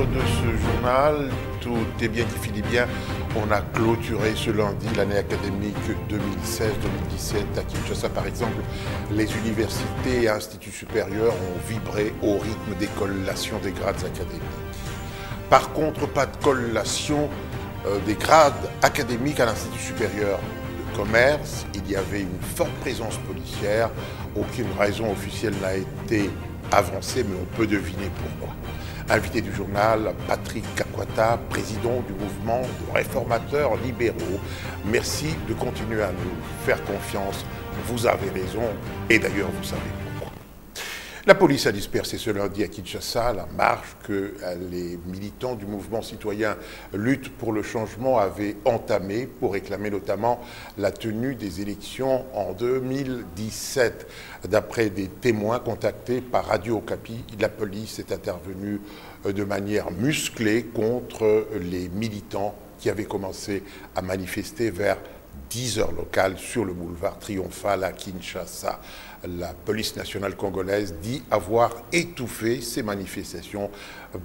de ce journal, tout est bien qui finit bien. On a clôturé ce lundi l'année académique 2016-2017 à Kinshasa. Par exemple, les universités et instituts supérieurs ont vibré au rythme des collations des grades académiques. Par contre, pas de collation des grades académiques à l'Institut supérieur de commerce. Il y avait une forte présence policière. Aucune raison officielle n'a été avancée, mais on peut deviner pourquoi. Invité du journal, Patrick Kakwata, président du mouvement de réformateurs libéraux. Merci de continuer à nous faire confiance. Vous avez raison, et d'ailleurs, vous savez pourquoi. La police a dispersé ce lundi à Kinshasa la marche que les militants du mouvement citoyen Lutte pour le changement avaient entamée pour réclamer notamment la tenue des élections en 2017. D'après des témoins contactés par Radio Okapi, la police est intervenue de manière musclée contre les militants qui avaient commencé à manifester vers 10 heures locales sur le boulevard Triomphal à Kinshasa. La police nationale congolaise dit avoir étouffé ces manifestations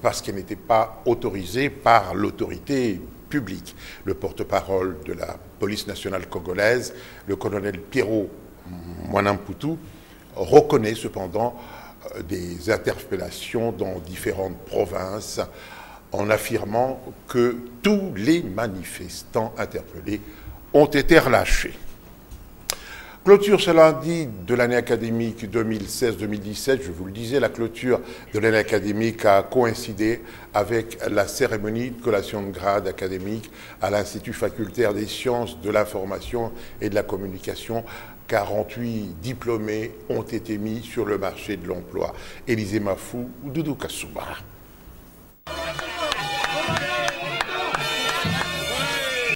parce qu'elles n'étaient pas autorisées par l'autorité publique. Le porte-parole de la police nationale congolaise, le colonel Pierrot Mwanamputu, reconnaît cependant des interpellations dans différentes provinces en affirmant que tous les manifestants interpellés ont été relâchés. Clôture ce lundi de l'année académique 2016-2017. Je vous le disais, la clôture de l'année académique a coïncidé avec la cérémonie de collation de grade académique à l'Institut facultaire des sciences de l'information et de la communication. 48 diplômés ont été mis sur le marché de l'emploi. Élisée Mafou ou Doudou Kassouba.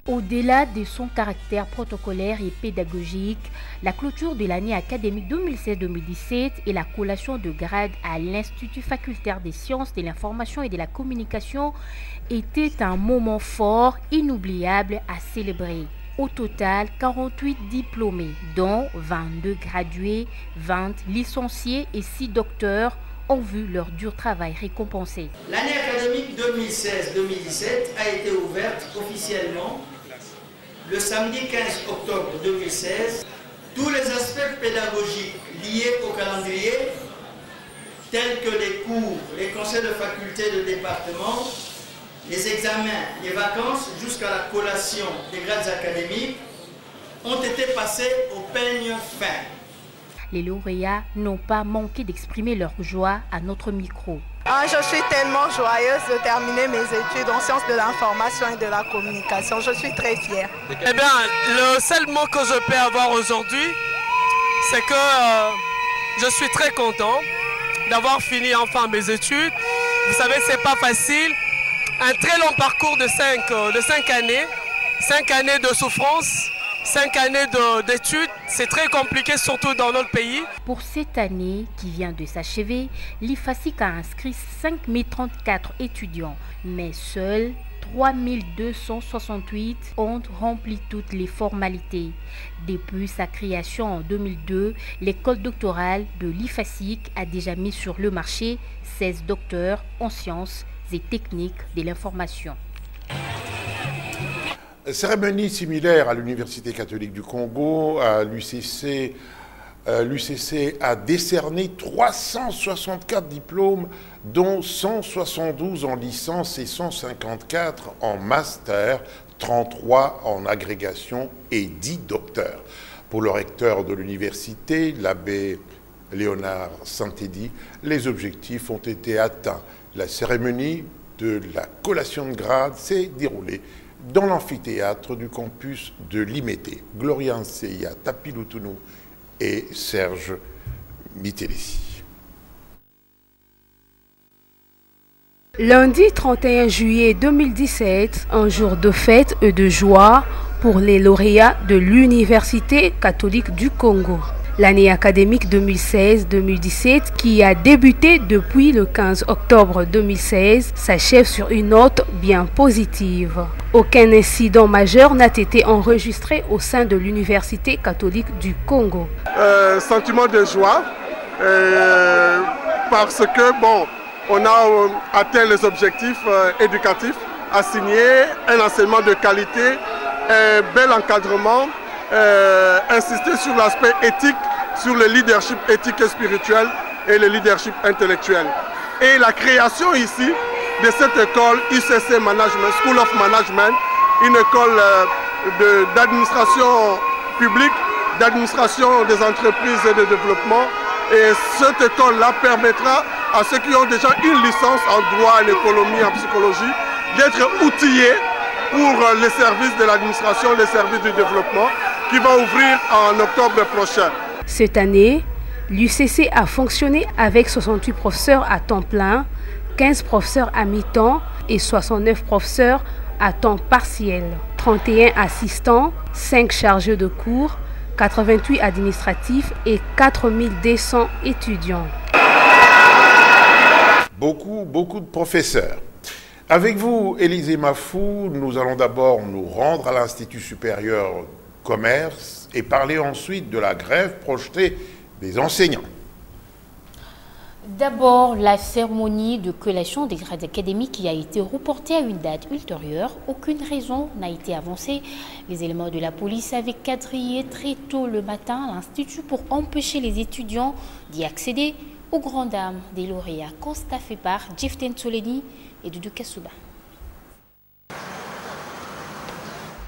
Au-delà de son caractère protocolaire et pédagogique, la clôture de l'année académique 2016-2017 et la collation de grade à l'Institut facultaire des sciences de l'information et de la communication était un moment fort, inoubliable à célébrer. Au total, 48 diplômés, dont 22 gradués, 20 licenciés et 6 docteurs, ont vu leur dur travail récompensé. L'année académique 2016-2017 a été ouverte officiellement le samedi 15 octobre 2016. Tous les aspects pédagogiques liés au calendrier, tels que les cours, les conseils de faculté de département, les examens, les vacances, jusqu'à la collation des grades académiques, ont été passés au peigne fin. Les lauréats n'ont pas manqué d'exprimer leur joie à notre micro. Je suis tellement joyeuse de terminer mes études en sciences de l'information et de la communication. Je suis très fière. Eh bien, le seul mot que je peux avoir aujourd'hui, c'est que je suis très content d'avoir fini enfin mes études. Vous savez, c'est pas facile. Un très long parcours de 5 années, 5 années de souffrance, 5 années d'études, c'est très compliqué, surtout dans notre pays. Pour cette année qui vient de s'achever, l'IFASIC a inscrit 5034 étudiants, mais seuls 3268 ont rempli toutes les formalités. Depuis sa création en 2002, l'école doctorale de l'IFASIC a déjà mis sur le marché 16 docteurs en sciences et techniques de l'information. Cérémonie similaire à l'Université catholique du Congo, à l'UCC. L'UCC a décerné 364 diplômes, dont 172 en licence et 154 en master, 33 en agrégation et 10 docteurs. Pour le recteur de l'université, l'abbé Léonard Santédi, les objectifs ont été atteints. La cérémonie de la collation de grade s'est déroulée dans l'amphithéâtre du campus de l'IMET. Gloria Nseya, Tapilutunu et Serge Mitelesi. Lundi 31 juillet 2017, un jour de fête et de joie pour les lauréats de l'Université catholique du Congo. L'année académique 2016-2017, qui a débuté depuis le 15 octobre 2016, s'achève sur une note bien positive. Aucun incident majeur n'a été enregistré au sein de l'Université catholique du Congo. Sentiment de joie, parce que, bon, on a atteint les objectifs éducatifs, assignés, un enseignement de qualité, un bel encadrement, insister sur l'aspect éthique, sur le leadership éthique et spirituel et le leadership intellectuel. Et la création ici de cette école UCC Management, School of Management, une école d'administration publique, d'administration des entreprises et de développement. Et cette école-là permettra à ceux qui ont déjà une licence en droit, en économie, en psychologie, d'être outillés pour les services de l'administration, les services du développement, qui va ouvrir en octobre prochain. Cette année, l'UCC a fonctionné avec 68 professeurs à temps plein, 15 professeurs à mi-temps et 69 professeurs à temps partiel, 31 assistants, 5 chargés de cours, 88 administratifs et 4200 étudiants. Beaucoup de professeurs. Avec vous, Élisée Mafou, nous allons d'abord nous rendre à l'Institut supérieur commerce et parler ensuite de la grève projetée des enseignants. D'abord, la cérémonie de collation des grades académiques qui a été reportée à une date ultérieure. Aucune raison n'a été avancée. Les éléments de la police avaient quadrillé très tôt le matin l'Institut pour empêcher les étudiants d'y accéder aux grandes dames des lauréats. Constat fait par Jeften Soleni et Doudou Kassouba.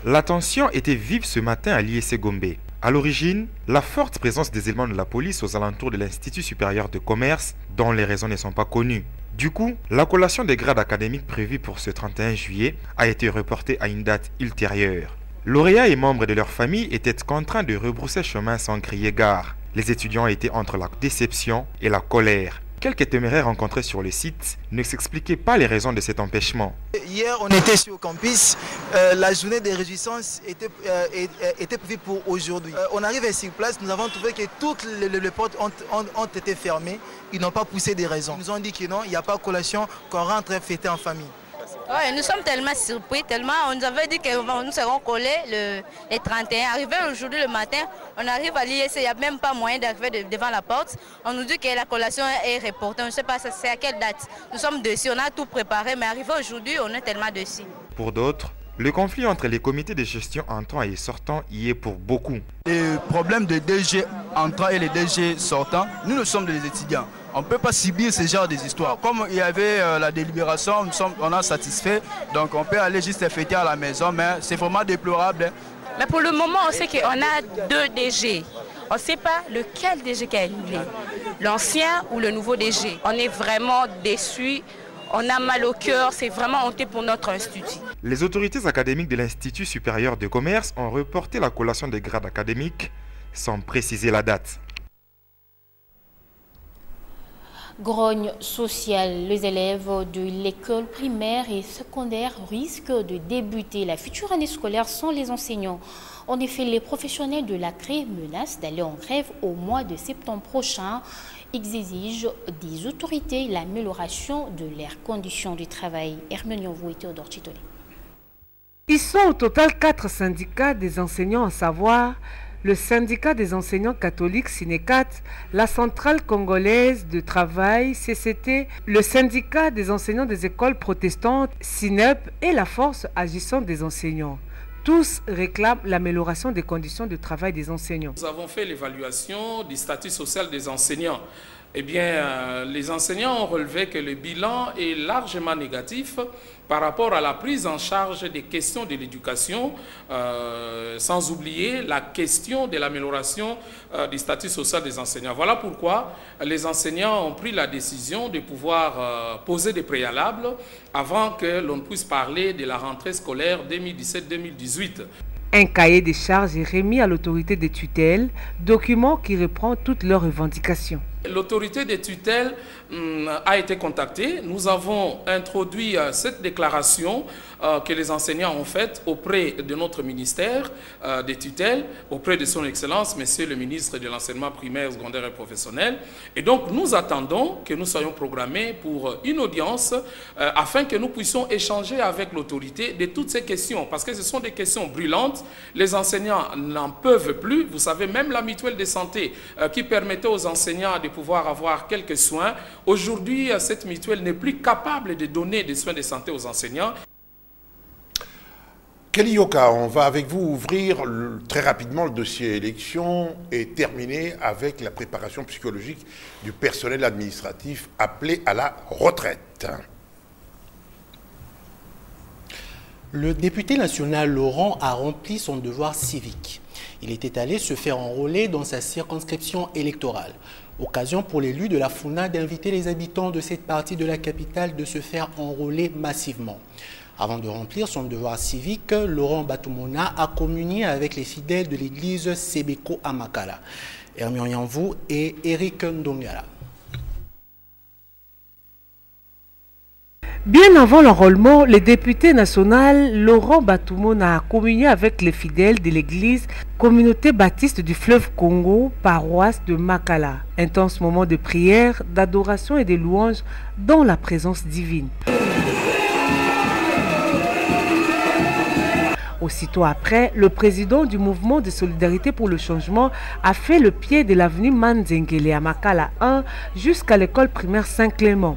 La tension était vive ce matin à l'IEC Gombe. À l'origine, la forte présence des éléments de la police aux alentours de l'Institut supérieur de commerce, dont les raisons ne sont pas connues. Du coup, la collation des grades académiques prévue pour ce 31 juillet a été reportée à une date ultérieure. Lauréats et membres de leur famille étaient contraints de rebrousser chemin sans crier gare. Les étudiants étaient entre la déception et la colère. Quelques téméraires rencontrés sur le site ne s'expliquaient pas les raisons de cet empêchement. Hier, on était sur le campus. La journée des réjouissances était prévue pour aujourd'hui. On arrive sur place, nous avons trouvé que toutes les portes ont été fermées. Ils n'ont pas poussé des raisons. Ils nous ont dit que non, il n'y a pas de collation, qu'on rentre fêter en famille. Ouais, nous sommes tellement surpris, on nous avait dit que nous serons collés les 31. Arrivé aujourd'hui le matin, on arrive à l'IEC, il n'y a même pas moyen d'arriver devant la porte. On nous dit que la collation est reportée, on ne sait pas c'est à quelle date. Nous sommes dessus, on a tout préparé, mais arrivé aujourd'hui, on est tellement dessus. Pour d'autres, le conflit entre les comités de gestion entrants et sortants y est pour beaucoup. Le problème des DG entrants et les DG sortants, nous sommes des étudiants. On ne peut pas subir ce genre d'histoires. Comme il y avait la délibération, on a satisfait, donc on peut aller juste fêter à la maison, mais c'est vraiment déplorable. Mais pour le moment, on sait qu'on a 2 DG. On ne sait pas lequel DG qui a annulé, l'ancien ou le nouveau DG. On est vraiment déçus, on a mal au cœur, c'est vraiment honteux pour notre institut. Les autorités académiques de l'Institut supérieur de commerce ont reporté la collation des grades académiques sans préciser la date. Grogne sociale, les élèves de l'école primaire et secondaire risquent de débuter la future année scolaire sans les enseignants. En effet, les professionnels de la CRE menacent d'aller en grève au mois de septembre prochain. Ils exigent des autorités l'amélioration de leurs conditions de travail. Hermione Yonvou et Théodore Chitolé. Ils sont au total 4 syndicats des enseignants, à savoir le syndicat des enseignants catholiques SYNECAT, la centrale congolaise de travail CCT, le syndicat des enseignants des écoles protestantes SINEP et la force agissante des enseignants. Tous réclament l'amélioration des conditions de travail des enseignants. Nous avons fait l'évaluation du statut social des enseignants. Eh bien, les enseignants ont relevé que le bilan est largement négatif par rapport à la prise en charge des questions de l'éducation, sans oublier la question de l'amélioration du statut social des enseignants. Voilà pourquoi les enseignants ont pris la décision de pouvoir poser des préalables avant que l'on puisse parler de la rentrée scolaire 2017-2018. Un cahier des charges est remis à l'autorité des tutelles, document qui reprend toutes leurs revendications. L'autorité des tutelles a été contactée. Nous avons introduit cette déclaration que les enseignants ont faite auprès de notre ministère des tutelles, auprès de son Excellence, Monsieur le ministre de l'enseignement primaire, secondaire et professionnel. Et donc, nous attendons que nous soyons programmés pour une audience afin que nous puissions échanger avec l'autorité de toutes ces questions, parce que ce sont des questions brûlantes. Les enseignants n'en peuvent plus. Vous savez, même la mutuelle de santé qui permettait aux enseignants de de pouvoir avoir quelques soins. Aujourd'hui, cette mutuelle n'est plus capable de donner des soins de santé aux enseignants. Kelly Yoka, on va avec vous ouvrir très rapidement le dossier élection et terminer avec la préparation psychologique du personnel administratif appelé à la retraite. Le député national Laurent a rempli son devoir civique. Il était allé se faire enrôler dans sa circonscription électorale. Occasion pour l'élu de la FUNA d'inviter les habitants de cette partie de la capitale de se faire enrôler massivement. Avant de remplir son devoir civique, Laurent Batumona a communié avec les fidèles de l'église Sebeko à Makala. Hermion Yanvou et Eric Ndongala. Bien avant l'enrôlement, le député national Laurent Batumona a communié avec les fidèles de l'église Communauté Baptiste du Fleuve Congo, paroisse de Makala. Intense moment de prière, d'adoration et de louange dans la présence divine. Aussitôt après, le président du mouvement de solidarité pour le changement a fait le pied de l'avenue Manzengele à Makala 1 jusqu'à l'école primaire Saint-Clément.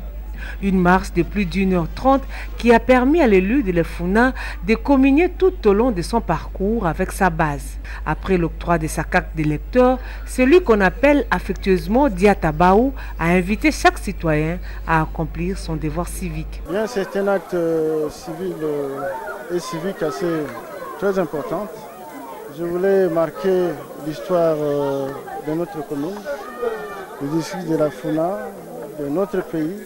Une marche de plus d'1h30 qui a permis à l'élu de l'EFUNA de communier tout au long de son parcours avec sa base. Après l'octroi de sa carte d'électeur, celui qu'on appelle affectueusement Diatabaou a invité chaque citoyen à accomplir son devoir civique. Bien, c'est un acte civil et civique assez très important. Je voulais marquer l'histoire de notre commune, le district de la FUNA, de notre pays,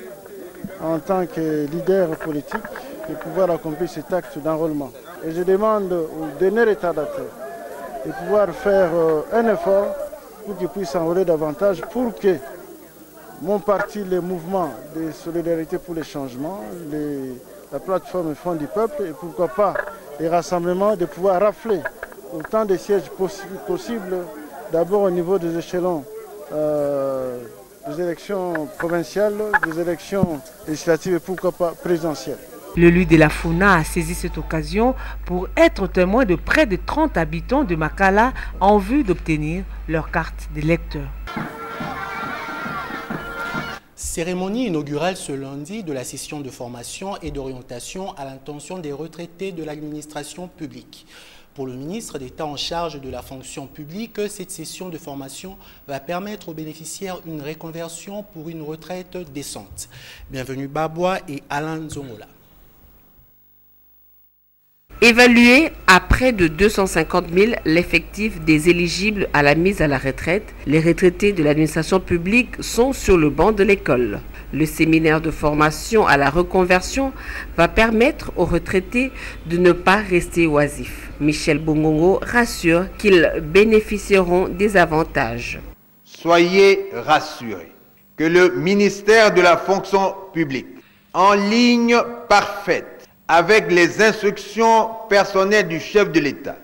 en tant que leader politique, de pouvoir accomplir cet acte d'enrôlement. Et je demande au dernier retardataire de pouvoir faire un effort pour qu'il puisse enrôler davantage, pour que mon parti, le mouvement de solidarité pour le changement, la plateforme Front du Peuple, et pourquoi pas les rassemblements, de pouvoir rafler autant de sièges possibles, d'abord au niveau des échelons des élections provinciales, des élections législatives et pourquoi pas présidentielles. L'élu de la FUNA a saisi cette occasion pour être témoin de près de 30 habitants de Makala en vue d'obtenir leur carte d'électeur. Cérémonie inaugurale ce lundi de la session de formation et d'orientation à l'intention des retraités de l'administration publique. Pour le ministre d'État en charge de la fonction publique, cette session de formation va permettre aux bénéficiaires une reconversion pour une retraite décente. Bienvenue Babois et Alain Zongola. Évalué à près de 250 000 l'effectif des éligibles à la mise à la retraite, les retraités de l'administration publique sont sur le banc de l'école. Le séminaire de formation à la reconversion va permettre aux retraités de ne pas rester oisifs. Michel Bongongo rassure qu'ils bénéficieront des avantages. Soyez rassurés que le ministère de la fonction publique, en ligne parfaite avec les instructions personnelles du chef de l'État,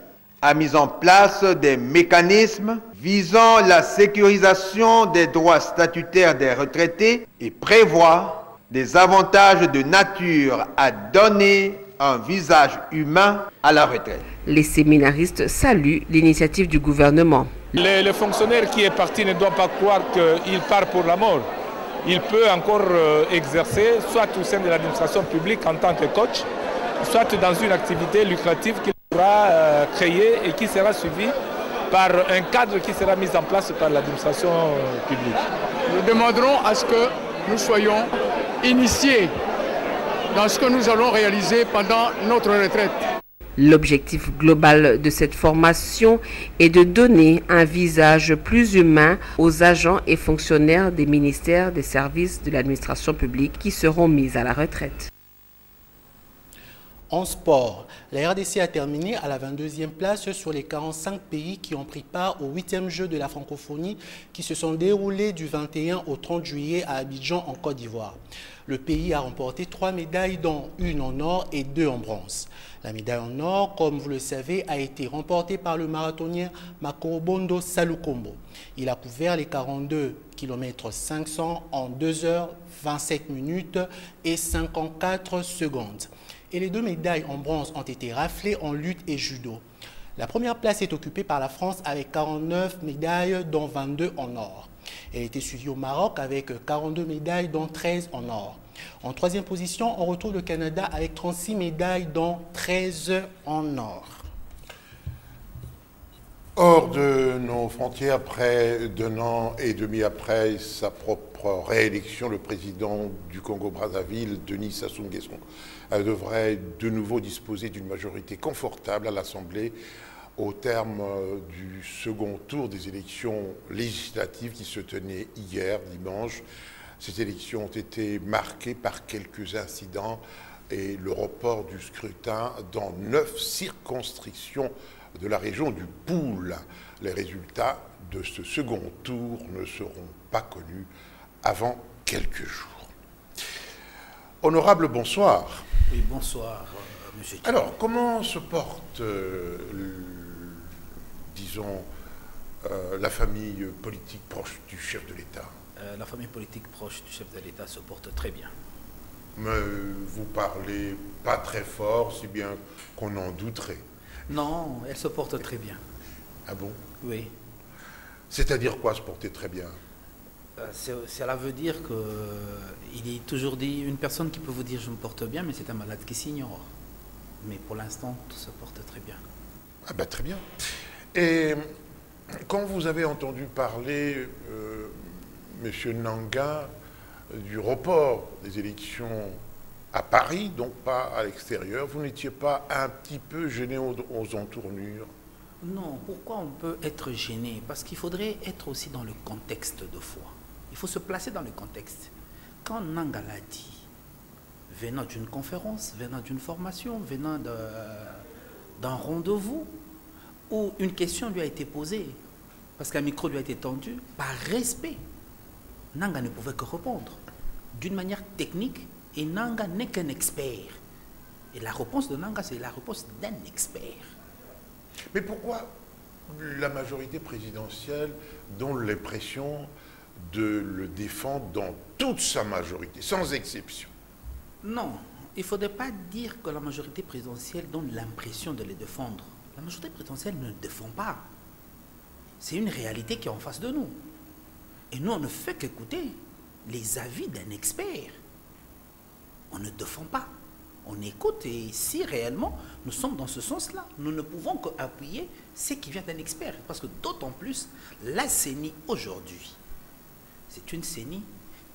a mis en place des mécanismes visant la sécurisation des droits statutaires des retraités et prévoit des avantages de nature à donner un visage humain à la retraite. Les séminaristes saluent l'initiative du gouvernement. Le fonctionnaire qui est parti ne doit pas croire qu'il part pour la mort. Il peut encore exercer, soit au sein de l'administration publique en tant que coach, soit dans une activité lucrative qu'il pourra créer et qui sera suivie par un cadre qui sera mis en place par l'administration publique. Nous demanderons à ce que nous soyons initiés dans ce que nous allons réaliser pendant notre retraite. L'objectif global de cette formation est de donner un visage plus humain aux agents et fonctionnaires des ministères des services de l'administration publique qui seront mis à la retraite. En sport, la RDC a terminé à la 22e place sur les 45 pays qui ont pris part aux 8e Jeux de la francophonie qui se sont déroulés du 21 au 30 juillet à Abidjan en Côte d'Ivoire. Le pays a remporté 3 médailles dont une en or et 2 en bronze. La médaille en or, comme vous le savez, a été remportée par le marathonien Makorobondo Salukombo. Il a couvert les 42 km 500 en 2 heures 27 minutes et 54 secondes. Et les 2 médailles en bronze ont été raflées en lutte et judo. La première place est occupée par la France avec 49 médailles, dont 22 en or. Elle était suivie au Maroc avec 42 médailles, dont 13 en or. En troisième position, on retrouve le Canada avec 36 médailles, dont 13 en or. Hors de nos frontières, près d'un an et demi après sa propre réélection, le président du Congo-Brazzaville, Denis Sassou Nguesso, devrait de nouveau disposer d'une majorité confortable à l'Assemblée au terme du second tour des élections législatives qui se tenaient hier, dimanche. Ces élections ont été marquées par quelques incidents et le report du scrutin dans 9 circonscriptions de la région du Poul. Les résultats de ce second tour ne seront pas connus avant quelques jours. Honorable, bonsoir. Oui, bonsoir, monsieur. Alors, comment se porte, disons, la famille politique proche du chef de l'État? La famille politique proche du chef de l'État se porte très bien. Mais vous parlez pas très fort, si bien qu'on en douterait. Non, elle se porte très bien. Ah bon? Oui. C'est-à-dire quoi, se porter très bien? Cela veut dire qu'il est toujours dit, une personne qui peut vous dire je me porte bien, mais c'est un malade qui s'ignore. Mais pour l'instant, tout se porte très bien. Ah ben très bien. Et quand vous avez entendu parler, Monsieur Nanga, du report des élections à Paris, donc pas à l'extérieur, vous n'étiez pas un petit peu gêné aux entournures? Non, pourquoi on peut être gêné? Parce qu'il faudrait être aussi dans le contexte de foi. Il faut se placer dans le contexte. Quand Nanga l'a dit, venant d'une conférence, venant d'une formation, venant d'un rendez-vous, où une question lui a été posée, parce qu'un micro lui a été tendu, par respect, Nanga ne pouvait que répondre d'une manière technique, et Nanga n'est qu'un expert. Et la réponse de Nanga, c'est la réponse d'un expert. Mais pourquoi la majorité présidentielle donne l'impression de le défendre dans toute sa majorité, sans exception? Non, il ne faudrait pas dire que la majorité présidentielle donne l'impression de les défendre. La majorité présidentielle ne le défend pas. C'est une réalité qui est en face de nous. Et nous, on ne fait qu'écouter les avis d'un expert. On ne défend pas. On écoute, et si réellement nous sommes dans ce sens-là, nous ne pouvons qu'appuyer ce qui vient d'un expert. Parce que d'autant plus, la CENI aujourd'hui, c'est une CENI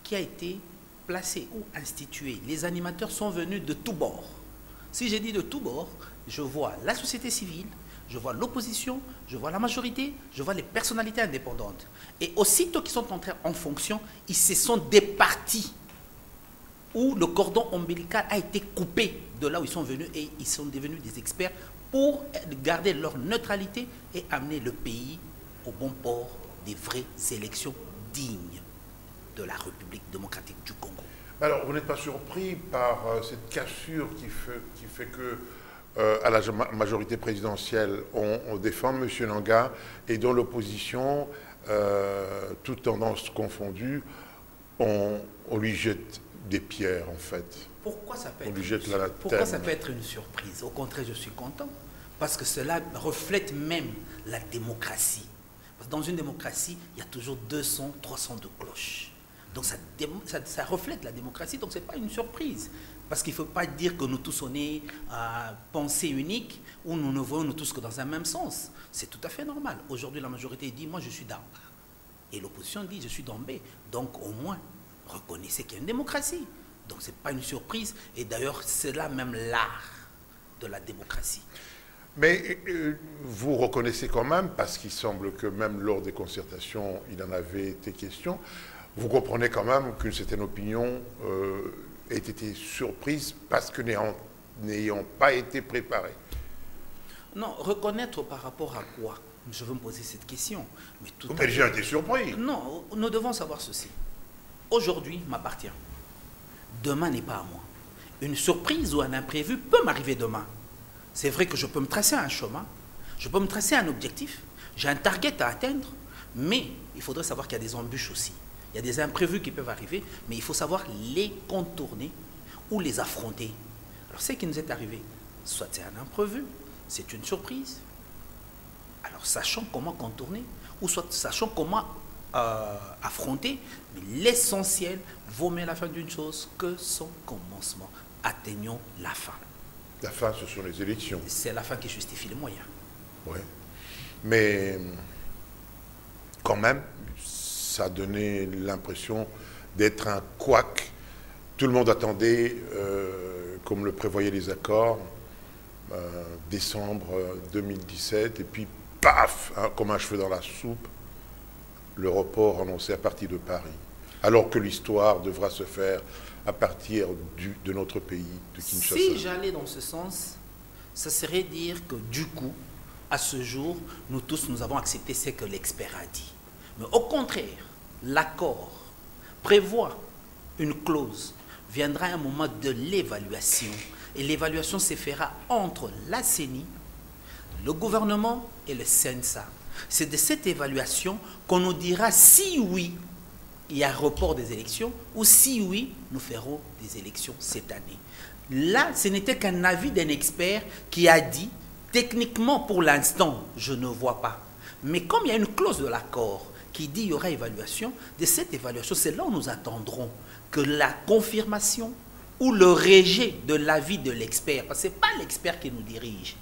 qui a été placée ou instituée. Les animateurs sont venus de tous bords. Si j'ai dit de tous bords, je vois la société civile, je vois l'opposition, je vois la majorité, je vois les personnalités indépendantes. Et aussitôt qu'ils sont entrés en fonction, ils se sont départis, où le cordon ombilical a été coupé de là où ils sont venus, et ils sont devenus des experts pour garder leur neutralité et amener le pays au bon port des vraies élections dignes de la République démocratique du Congo. Alors, vous n'êtes pas surpris par cette cassure qui fait que à la majorité présidentielle, on défend M. Nanga, et dans l'opposition, toutes tendances confondues, on lui jette des pierres, en fait. Pourquoi ça peut être une surprise? Au contraire, je suis content. Parce que cela reflète même la démocratie. Parce que dans une démocratie, il y a toujours 200, 300 de cloches. Donc ça reflète la démocratie, donc ce n'est pas une surprise. Parce qu'il ne faut pas dire que nous tous on est à pensée unique, ou nous ne voyons nous tous que dans un même sens. C'est tout à fait normal. Aujourd'hui, la majorité dit, moi je suis d'A. Et l'opposition dit, je suis d'en B. Donc au moins, reconnaissez qu'il y a une démocratie. Donc ce n'est pas une surprise. Et d'ailleurs, c'est là même l'art de la démocratie. Mais vous reconnaissez quand même, parce qu'il semble que même lors des concertations, il en avait été question, vous comprenez quand même qu'une certaine opinion ait été surprise parce que n'ayant pas été préparée. Non, reconnaître par rapport à quoi? Je veux me poser cette question. Mais j'ai été surpris. Non, nous devons savoir ceci. Aujourd'hui m'appartient. Demain n'est pas à moi. Une surprise ou un imprévu peut m'arriver demain. C'est vrai que je peux me tracer un chemin, je peux me tracer un objectif, j'ai un target à atteindre, mais il faudrait savoir qu'il y a des embûches aussi. Il y a des imprévus qui peuvent arriver, mais il faut savoir les contourner ou les affronter. Alors, ce qui nous est arrivé, soit c'est un imprévu, c'est une surprise. Alors, sachant comment contourner, ou soit sachant comment affronter, mais l'essentiel vaut mieux la fin d'une chose que son commencement. Atteignons la fin. La fin, ce sont les élections. C'est la fin qui justifie les moyens. Oui. Mais quand même, ça a donné l'impression d'être un couac. Tout le monde attendait, comme le prévoyaient les accords, décembre 2017, et puis paf, hein, comme un cheveu dans la soupe, le report annoncé à partir de Paris. Alors que l'histoire devra se faire à partir de notre pays, de Kinshasa. Si j'allais dans ce sens, ça serait dire que du coup, à ce jour, nous tous, nous avons accepté ce que l'expert a dit. Mais au contraire, l'accord prévoit une clause, viendra un moment de l'évaluation. Et l'évaluation se fera entre la CENI, le gouvernement et le CENSA. C'est de cette évaluation qu'on nous dira si oui, il y a report des élections, ou si oui, nous ferons des élections cette année. Là, ce n'était qu'un avis d'un expert qui a dit, techniquement pour l'instant, je ne vois pas. Mais comme il y a une clause de l'accord qui dit qu'il y aura évaluation, de cette évaluation, c'est là où nous attendrons que la confirmation ou le rejet de l'avis de l'expert, parce que ce n'est pas l'expert qui nous dirige,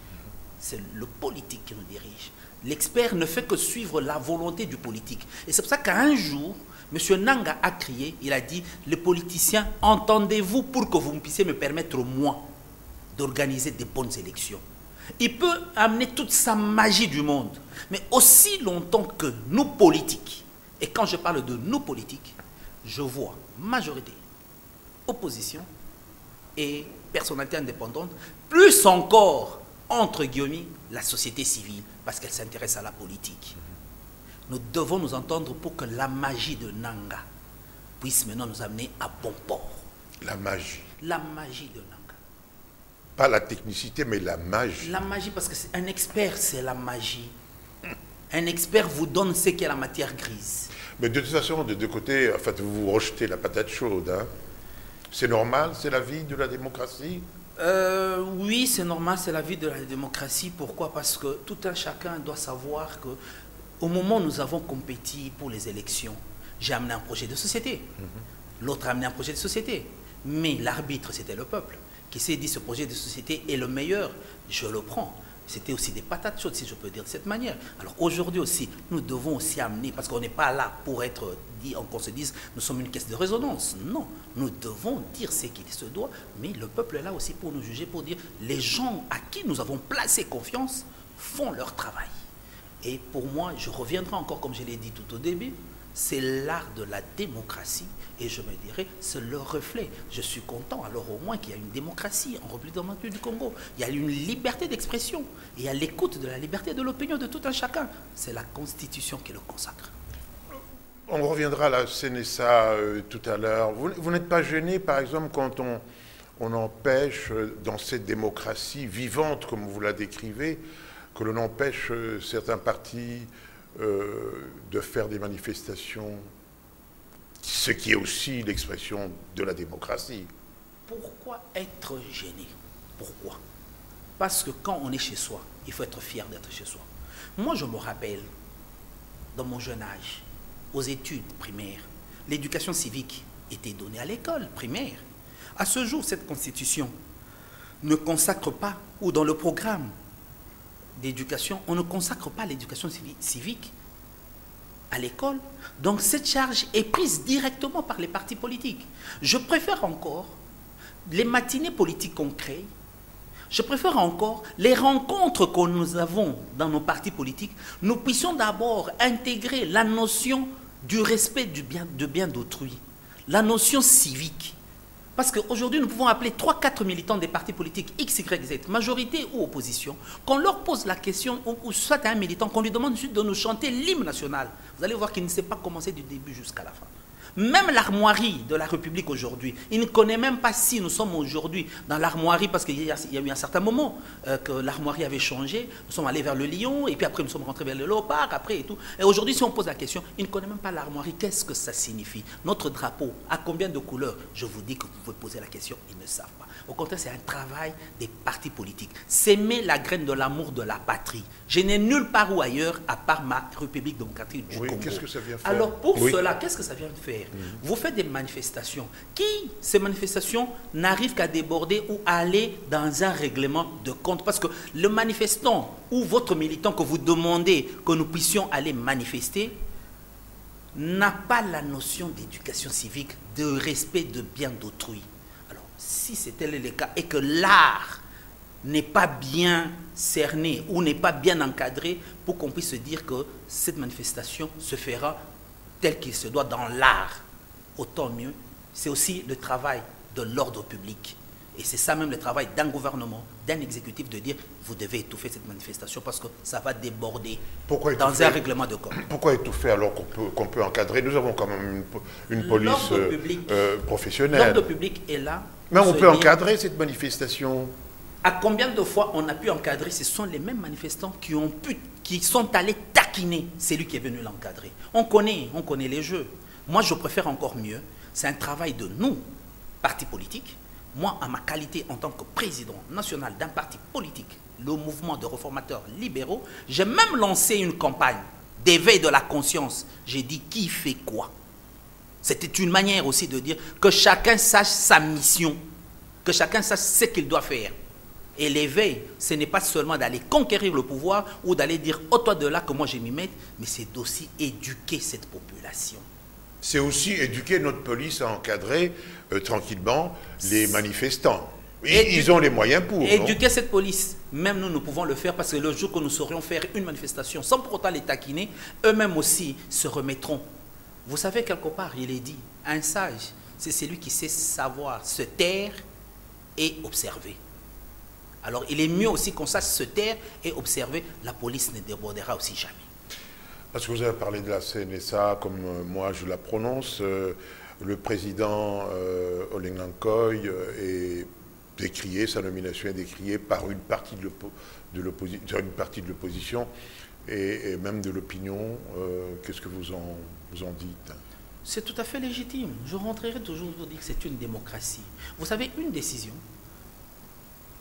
c'est le politique qui nous dirige. L'expert ne fait que suivre la volonté du politique. Et c'est pour ça qu'un jour, M. Nanga a crié, il a dit, les politiciens, entendez-vous pour que vous puissiez me permettre, moi, d'organiser des bonnes élections. Il peut amener toute sa magie du monde, mais aussi longtemps que nous politiques, et quand je parle de nous politiques, je vois majorité, opposition et personnalité indépendante, plus encore, entre guillemets, la société civile, parce qu'elle s'intéresse à la politique. Nous devons nous entendre pour que la magie de Nanga puisse maintenant nous amener à bon port. La magie. La magie de Nanga. Pas la technicité, mais la magie. La magie, parce qu'un expert, c'est la magie. Un expert vous donne ce qu'est la matière grise. Mais de toute façon, de deux côtés, en fait, vous rejetez la patate chaude. Hein. C'est normal, c'est la vie de la démocratie. Oui, c'est normal, c'est la vie de la démocratie. Pourquoi? Parce que tout un chacun doit savoir que au moment où nous avons compétit pour les élections, j'ai amené un projet de société. L'autre a amené un projet de société. Mais l'arbitre, c'était le peuple, qui s'est dit ce projet de société est le meilleur, je le prends. C'était aussi des patates chaudes, si je peux dire de cette manière. Alors aujourd'hui aussi, nous devons aussi amener, parce qu'on n'est pas là pour être dit, qu'on se dise, nous sommes une caisse de résonance. Non, nous devons dire ce qu'il se doit, mais le peuple est là aussi pour nous juger, pour dire, les gens à qui nous avons placé confiance font leur travail. Et pour moi, je reviendrai encore, comme je l'ai dit tout au début, c'est l'art de la démocratie, et je me dirais, c'est le reflet. Je suis content alors au moins qu'il y a une démocratie en République démocratique du Congo. Il y a une liberté d'expression, et il y a l'écoute de la liberté de l'opinion de tout un chacun. C'est la Constitution qui le consacre. On reviendra à la CNSA tout à l'heure. Vous n'êtes pas gêné, par exemple, quand on empêche, dans cette démocratie vivante, comme vous la décrivez, que l'on empêche certains partis de faire des manifestations, ce qui est aussi l'expression de la démocratie. Pourquoi être gêné? Pourquoi? Parce que quand on est chez soi, il faut être fier d'être chez soi. Moi, je me rappelle, dans mon jeune âge, aux études primaires, l'éducation civique était donnée à l'école primaire. À ce jour, cette constitution ne consacre pas, ou dans le programme d'éducation, on ne consacre pas l'éducation civique à l'école. Donc cette charge est prise directement par les partis politiques. Je préfère encore les matinées politiques qu'on crée. Je préfère encore les rencontres que nous avons dans nos partis politiques. Nous puissions d'abord intégrer la notion du respect du bien d'autrui, la notion civique. Parce qu'aujourd'hui, nous pouvons appeler 3-4 militants des partis politiques X, Y, Z, majorité ou opposition, qu'on leur pose la question, ou soit à un militant, qu'on lui demande juste de nous chanter l'hymne national. Vous allez voir qu'il ne sait pas commencer du début jusqu'à la fin. Même l'armoirie de la République aujourd'hui, il ne connaît même pas si nous sommes aujourd'hui dans l'armoirie, parce qu'il y a eu un certain moment que l'armoirie avait changé, nous sommes allés vers le lion, et puis après nous sommes rentrés vers le léopard, après et tout. Et aujourd'hui, si on pose la question, il ne connaît même pas l'armoirie, qu'est-ce que ça signifie? Notre drapeau, à combien de couleurs? Je vous dis que vous pouvez poser la question, ils ne savent pas. Au contraire, c'est un travail des partis politiques. S'aimer la graine de l'amour de la patrie. Je n'ai nulle part ou ailleurs à part ma République démocratique du Congo. Qu'est-ce que ça vient faire? Alors pour cela, qu'est-ce que ça vient faire? Vous faites des manifestations. Ces manifestations n'arrivent qu'à déborder ou à aller dans un règlement de compte. Parce que le manifestant ou votre militant que vous demandez que nous puissions aller manifester n'a pas la notion d'éducation civique, de respect de bien d'autrui. Alors si c'était le cas et que l'art n'est pas bien cerné ou n'est pas bien encadré pour qu'on puisse se dire que cette manifestation se fera tel qu'il se doit dans l'art, autant mieux. C'est aussi le travail de l'ordre public. Et c'est ça même le travail d'un gouvernement, d'un exécutif, de dire vous devez étouffer cette manifestation parce que ça va déborder dans un règlement de compte. Pourquoi étouffer alors qu'on peut encadrer? Nous avons quand même une police professionnelle. L'ordre public est là. Mais on peut encadrer cette manifestation. À combien de fois on a pu encadrer? Ce sont les mêmes manifestants qui sont allés taquiner celui qui est venu l'encadrer. On connaît les jeux. Moi, je préfère encore mieux. C'est un travail de nous, partis politiques. Moi, à ma qualité en tant que président national d'un parti politique, le mouvement de réformateurs libéraux, j'ai même lancé une campagne d'éveil de la conscience. J'ai dit qui fait quoi. C'était une manière aussi de dire que chacun sache sa mission, que chacun sache ce qu'il doit faire. Et l'éveil, ce n'est pas seulement d'aller conquérir le pouvoir ou d'aller dire « oh toi de là que moi je m'y mette », mais c'est d'aussi éduquer cette population. C'est aussi éduquer notre police à encadrer tranquillement les manifestants. Ils ont les moyens pour. Éduquer cette police, même nous pouvons le faire parce que le jour que nous saurions faire une manifestation sans pour autant les taquiner, eux-mêmes aussi se remettront. Vous savez, quelque part, il est dit, un sage, c'est celui qui sait savoir se taire et observer. Alors, il est mieux aussi qu'on sache se taire et observer. La police ne débordera aussi jamais. Parce que vous avez parlé de la CNSA, comme moi je la prononce, le président Olenga Nkoy est décrié, sa nomination est décriée par une partie de l'opposition et même de l'opinion. Qu'est-ce que vous en dites? C'est tout à fait légitime. Je rentrerai toujours pour dire que c'est une démocratie. Vous savez, une décision,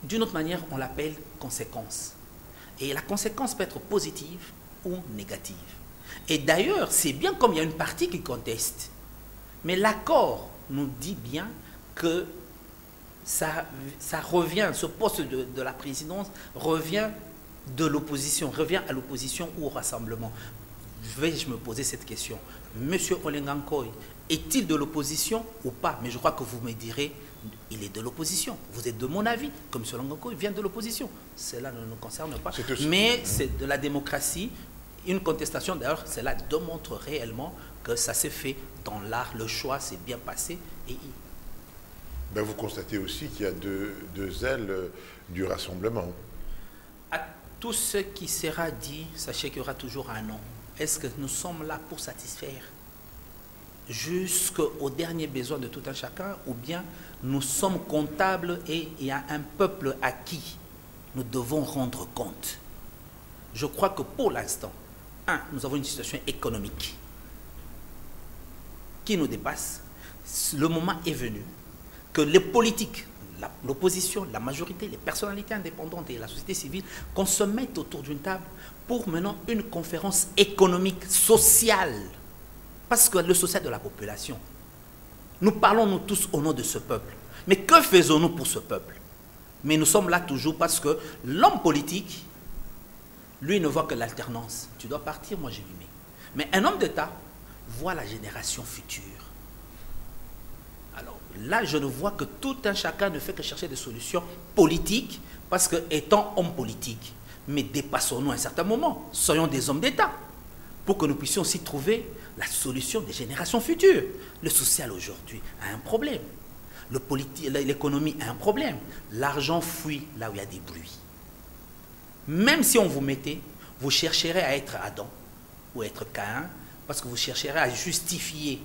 d'une autre manière, on l'appelle conséquence. Et la conséquence peut être positive ou négative. Et d'ailleurs, c'est bien comme il y a une partie qui conteste. Mais l'accord nous dit bien que ça revient, ce poste de la présidence revient de l'opposition, revient à l'opposition ou au rassemblement. Vais-je me poser cette question? Monsieur Olenga Nkoy, est-il de l'opposition ou pas? Mais je crois que vous me direz, il est de l'opposition. Vous êtes de mon avis, comme M. Olenga Nkoy vient de l'opposition. Cela ne nous concerne pas. Mais c'est de la démocratie. Une contestation, d'ailleurs, cela démontre réellement que ça s'est fait dans l'art. Le choix s'est bien passé. Et vous constatez aussi qu'il y a deux ailes du rassemblement. À tout ce qui sera dit, sachez qu'il y aura toujours un non. Est-ce que nous sommes là pour satisfaire jusqu'au dernier besoin de tout un chacun, ou bien nous sommes comptables et il y a un peuple à qui nous devons rendre compte? Je crois que pour l'instant, nous avons une situation économique qui nous dépasse. Le moment est venu que les politiques, l'opposition, la majorité, les personnalités indépendantes et la société civile, qu'on se mette autour d'une table pour maintenant une conférence économique, sociale. Parce que le social de la population, nous parlons nous tous au nom de ce peuple. Mais que faisons-nous pour ce peuple? Mais nous sommes là toujours parce que l'homme politique, lui, ne voit que l'alternance. Tu dois partir, moi je m'y mets. Mais un homme d'État voit la génération future. Alors là, je ne vois que tout un chacun ne fait que chercher des solutions politiques parce que étant homme politique, mais dépassons-nous à un certain moment, soyons des hommes d'État pour que nous puissions aussi trouver la solution des générations futures. Le social aujourd'hui a un problème. L'économie a un problème. L'argent fuit là où il y a des bruits. Même si on vous mettait, vous chercherez à être Adam ou à être Caïn, parce que vous chercherez à justifier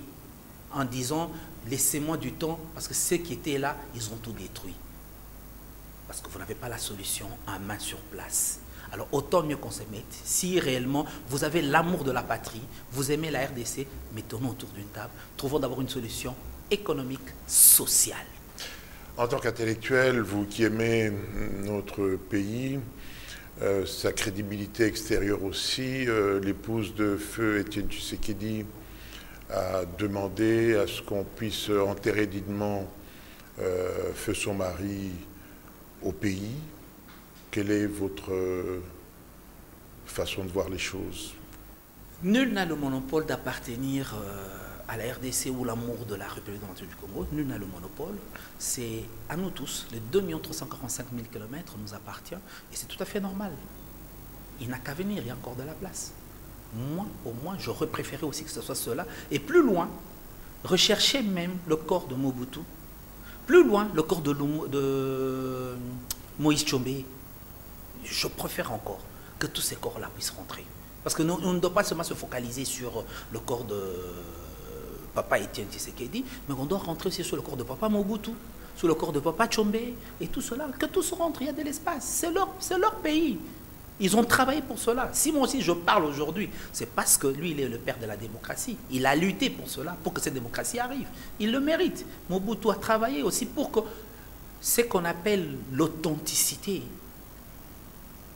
en disant « laissez-moi du temps, parce que ceux qui étaient là, ils ont tout détruit. » Parce que vous n'avez pas la solution en main sur place. Alors autant mieux qu'on se mette. Si réellement vous avez l'amour de la patrie, vous aimez la RDC, mettons-nous autour d'une table. Trouvons d'abord une solution économique, sociale. En tant qu'intellectuel, vous qui aimez notre pays, sa crédibilité extérieure aussi. L'épouse de feu Étienne Tshisekedi a demandé à ce qu'on puisse enterrer dignement feu son mari au pays. Quelle est votre façon de voir les choses? Nul n'a le monopole d'appartenir à la RDC ou l'amour de la République démocratique du Congo. Nul n'a le monopole. C'est à nous tous. Les 2 345 000 km nous appartient et c'est tout à fait normal. Il n'a qu'à venir, il y a encore de la place. Moi, au moins, j'aurais préféré aussi que ce soit cela. Et plus loin, rechercher même le corps de Mobutu. Plus loin, le corps de Moïse Tshombe. Je préfère encore que tous ces corps-là puissent rentrer. Parce que nous, on ne doit pas seulement se focaliser sur le corps de papa Étienne Tshisekedi, mais on doit rentrer aussi sur le corps de papa Mobutu, sur le corps de papa Tshombe, et tout cela. Que tous rentrent, il y a de l'espace. C'est leur pays. Ils ont travaillé pour cela. Si moi aussi je parle aujourd'hui, c'est parce que lui, il est le père de la démocratie. Il a lutté pour cela, pour que cette démocratie arrive. Il le mérite. Mobutu a travaillé aussi pour que ce qu'on appelle l'authenticité,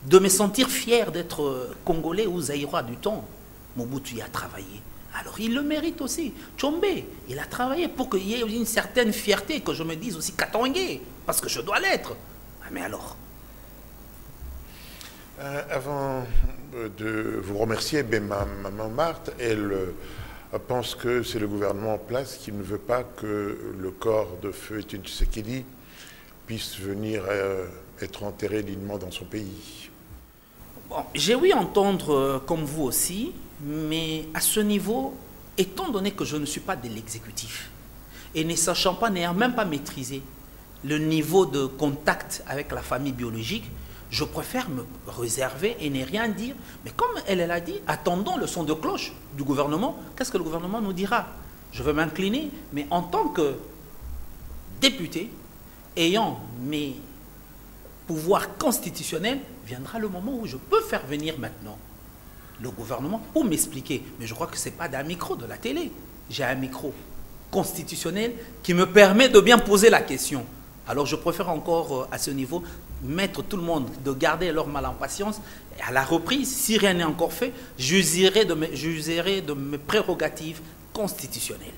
de me sentir fier d'être congolais ou zaïrois du temps. Mobutu y a travaillé. Alors il le mérite aussi. Tshombe, il a travaillé pour qu'il y ait une certaine fierté, que je me dise aussi Katangé, parce que je dois l'être. Ah, mais alors avant de vous remercier, ma maman Marthe, elle pense que c'est le gouvernement en place qui ne veut pas que le corps de feu Étienne Tshisekedi puisse venir être enterré dignement dans son pays. Bon, j'ai ouï entendre, comme vous aussi, mais à ce niveau, étant donné que je ne suis pas de l'exécutif, et ne sachant pas, n'ayant même pas maîtrisé le niveau de contact avec la famille biologique, je préfère me réserver et ne rien dire. Mais comme elle a dit, attendons le son de cloche du gouvernement. Qu'est-ce que le gouvernement nous dira? Je veux m'incliner, mais en tant que député, ayant mes pouvoirs constitutionnels, viendra le moment où je peux faire venir maintenant le gouvernement pour m'expliquer. Mais je crois que ce n'est pas d'un micro de la télé. J'ai un micro constitutionnel qui me permet de bien poser la question. Alors je préfère encore à ce niveau mettre tout le monde, de garder leur mal-en-patience. À la reprise, si rien n'est encore fait, j'userai de mes prérogatives constitutionnelles.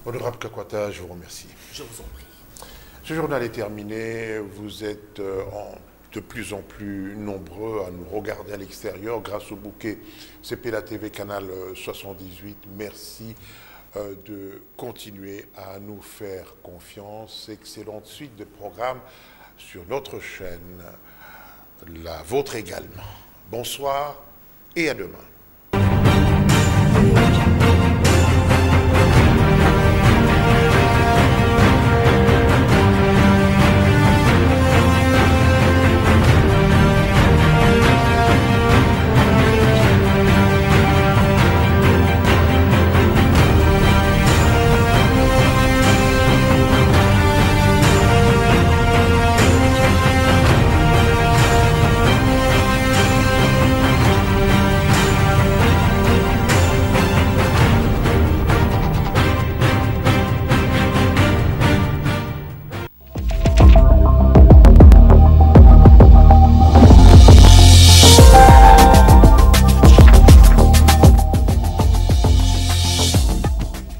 Honorable Kakwata, je vous remercie. Je vous en prie. Ce journal est terminé. Vous êtes de plus en plus nombreux à nous regarder à l'extérieur grâce au bouquet CPLA TV Canal 78. Merci de continuer à nous faire confiance. Excellente suite de programmes sur notre chaîne, la vôtre également. Bonsoir et à demain.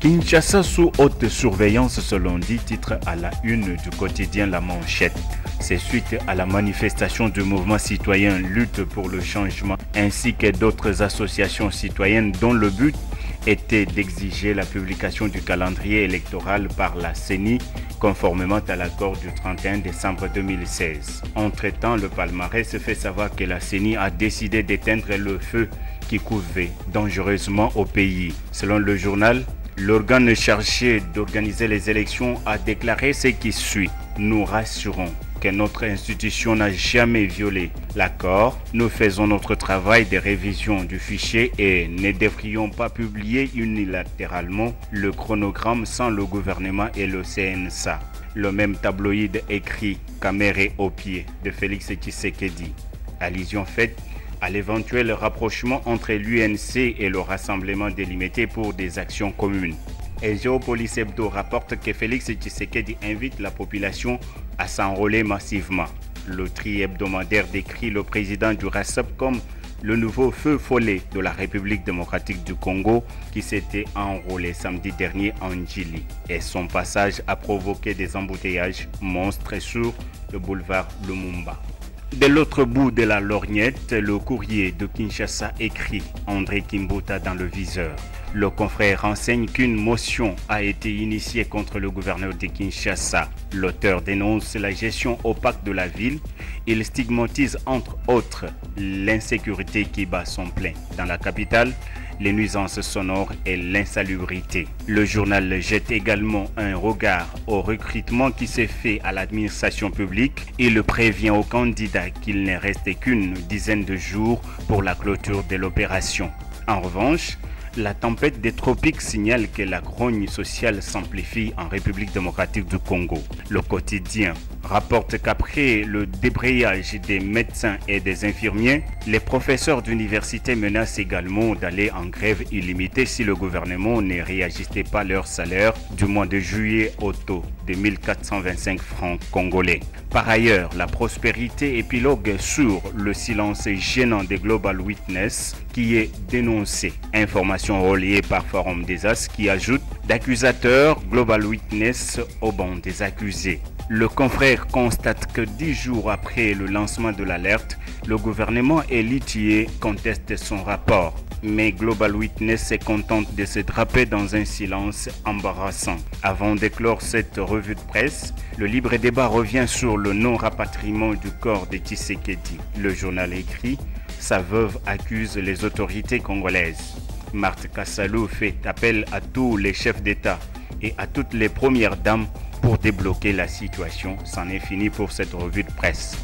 Kinshasa sous haute surveillance ce lundi, titre à la une du quotidien La Manchette. C'est suite à la manifestation du mouvement citoyen Lutte pour le changement ainsi que d'autres associations citoyennes dont le but était d'exiger la publication du calendrier électoral par la CENI conformément à l'accord du 31 décembre 2016. Entre-temps, le palmarès fait savoir que la CENI a décidé d'éteindre le feu qui couvait dangereusement au pays. Selon le journal, l'organe chargé d'organiser les élections a déclaré ce qui suit. Nous rassurons que notre institution n'a jamais violé l'accord. Nous faisons notre travail de révision du fichier et ne devrions pas publier unilatéralement le chronogramme sans le gouvernement et le CNSA. Le même tabloïd écrit « Caméré au pied » de Félix Tshisekedi. Allusion faite à l'éventuel rapprochement entre l'UNC et le Rassemblement délimité pour des actions communes. Et Géopolis Hebdo rapporte que Félix Tshisekedi invite la population à s'enrôler massivement. Le tri-hebdomadaire décrit le président du RASAP comme le nouveau feu follet de la République démocratique du Congo qui s'était enrôlé samedi dernier en Djili. Et son passage a provoqué des embouteillages monstres sur le boulevard Lumumba. De l'autre bout de la lorgnette, le courrier de Kinshasa écrit André Kimbuta dans le viseur. Le confrère renseigne qu'une motion a été initiée contre le gouverneur de Kinshasa. L'auteur dénonce la gestion opaque de la ville. Il stigmatise entre autres l'insécurité qui bat son plein. Dans la capitale, les nuisances sonores et l'insalubrité. Le journal jette également un regard au recrutement qui s'est fait à l'administration publique. Il prévient aux candidats qu'il ne restait qu'une dizaine de jours pour la clôture de l'opération. En revanche, la tempête des tropiques signale que la grogne sociale s'amplifie en République démocratique du Congo. Le quotidien rapporte qu'après le débrayage des médecins et des infirmiers, les professeurs d'université menacent également d'aller en grève illimitée si le gouvernement ne réajustait pas leur salaire du mois de juillet au taux de 1425 francs congolais. Par ailleurs, la prospérité épilogue sur le silence gênant des Global Witness qui est dénoncé. Information relayée par Forum des As qui ajoute d'accusateurs Global Witness au banc des accusés. Le confrère constate que 10 jours après le lancement de l'alerte, le gouvernement élitier conteste son rapport. Mais Global Witness se contente de se draper dans un silence embarrassant. Avant d'éclore cette revue de presse, le libre débat revient sur le non-rapatriement du corps de Tshisekedi. Le journal écrit « Sa veuve accuse les autorités congolaises ». Marthe Kassalou fait appel à tous les chefs d'État et à toutes les premières dames pour débloquer la situation. C'en est fini pour cette revue de presse.